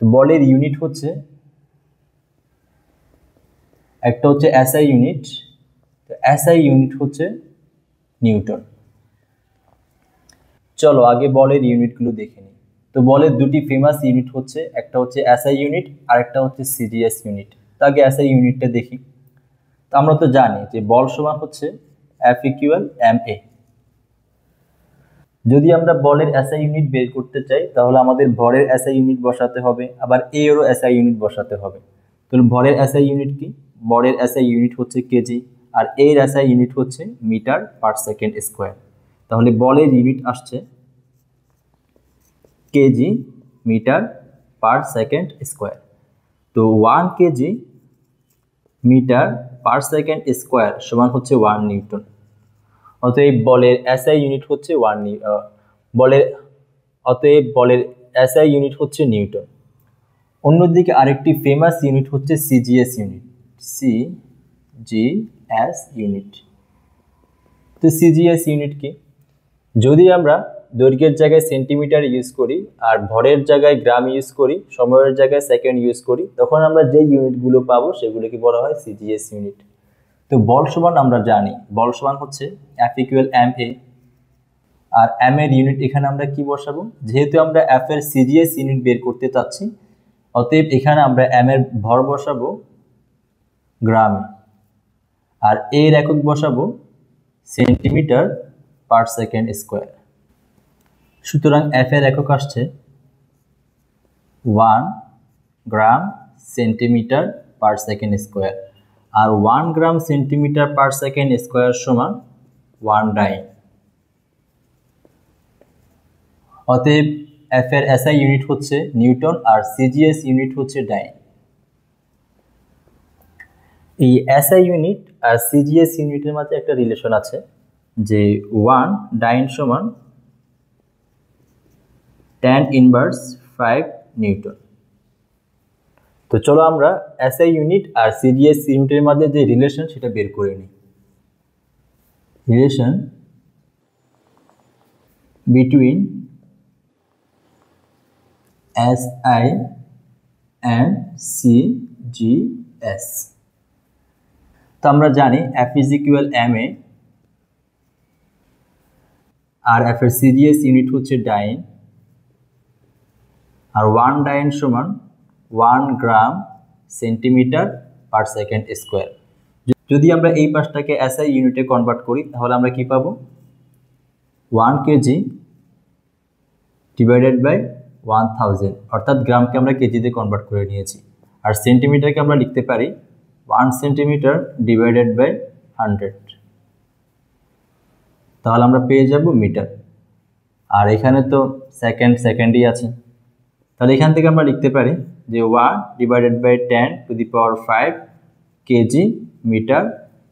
তো বলের ইউনিট হচ্ছে, একটা হচ্ছে এসআই ইউনিট, তো এসআই ইউনিট হচ্ছে নিউটন। চলো আগে বলের ইউনিটগুলো দেখে নিই। তো বলের দুটি ফেমাস ইউনিট হচ্ছে, একটা হচ্ছে এসআই ইউনিট আর একটা হচ্ছে সিজিএস ইউনিট। তো আগে এসআই ইউনিটটা দেখি। তো আমরা তো জানি যে বল সমান হচ্ছে F ইকুয়াল ma। যদি আমরা বলের এসআই ইউনিট বের করতে চাই তাহলে আমাদের ভরের এসআই ইউনিট বসাতে হবে, আবার এরও এসআই ইউনিট বসাতে হবে। তাহলে ভরের এসআই ইউনিট কি? ভরের এসআই ইউনিট হচ্ছে কেজি, আর এর এসআই ইউনিট হচ্ছে মিটার পার সেকেন্ড স্কোয়ার। তাহলে বলের ইউনিট আসছে kg metre per second square. তো 1 kg metre per second square সমান হচ্ছে 1 নিউটন। অতএব বলের এসআই ইউনিট হচ্ছে বলের এসআই ইউনিট হচ্ছে নিউটন। অন্যদিকে আরেকটি ফেমাস ইউনিট হচ্ছে সিজিএস ইউনিট। CGS unit. তো সিজিএস ইউনিট কি? যদি আমরা দৈর্ঘ্যের জায়গায় সেন্টিমিটার ইউজ করি আর ভরের জায়গায় গ্রাম ইউজ করি, সময়ের জায়গায় সেকেন্ড ইউজ করি, তখন আমরা যে ইউনিটগুলো পাবো সেগুলোকে বলা হয় সিজিএস ইউনিট। তো বল সমান আমরা জানি, বল সমান হচ্ছে F ইকুয়াল ma, আর m এর ইউনিট এখানে আমরা কি বসাবো? যেহেতু আমরা F এর সিজিএস ইউনিট বের করতে চাচ্ছি, অতএব এখানে আমরা m এর ভর বসাবো গ্রামে, আর এর একক বসাবো সেন্টিমিটার পার সেকেন্ড স্কোয়ার। সুতরাং F এর একক আসছে 1 gram centimetre per second square, আর 1 gram centimetre per second square সমান 1 ডাইন। অতএব F এর এসআই ইউনিট হচ্ছে নিউটন আর সিজিএস ইউনিট হচ্ছে ডাইন। এই এসআই ইউনিট আর সিজিএস ইউনিটের মাঝে একটা রিলেশন আছে যে 1 ডাইন সমান tan ইনভার্স 5 নিউটন। তো চলো আমরা এসআই ইউনিট আর সিজিএস ইউনিটের মধ্যে যে রিলেশন সেটা বের করে নিই। Relation between SI and CGS. তো আমরা জানি F ইজ ইকুয়াল ma, আর F এর সিজিএস ইউনিট হচ্ছে ডাইন, আর 1 ডাইন সমান 1 gram centimetre per second square. যদি আমরা এই পাশটাকে এসআই ইউনিটে কনভার্ট করি তাহলে আমরা কি পাবো? 1 কেজি ডিভাইডেড বাই 1000, অর্থাৎ গ্রামকে আমরা কেজিতে কনভার্ট করে নিয়েছি, আর সেন্টিমিটারকে আমরা লিখতে পারি 1 সেন্টিমিটার ডিভাইডেড বাই 100। তাহলে আমরা পেয়ে যাব মিটার, আর এখানে তো সেকেন্ডই আছে। তাহলে এখান থেকে আমরা লিখতে পারি যে 1 divided by 10 to the power 5 KG metre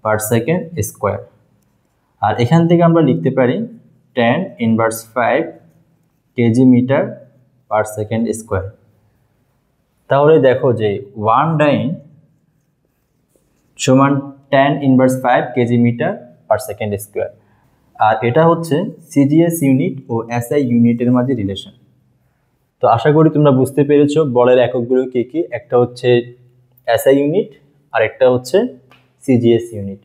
per second square, আর এখান থেকে আমরা লিখতে পারি tan inverse 5 KG metre per second square. তাহলে দেখো যে 1 ডাইন সমান tan inverse 5 KG metre per second square, আর এটা হচ্ছে সিজিএস ইউনিট ও এসআই ইউনিটের মাঝে রিলেশন। তো আশা করি তোমরা বুঝতে পেরেছো বলের এককগুলো কি কি। একটা হচ্ছে এসআই ইউনিট আর একটা হচ্ছে সিজিএস ইউনিট।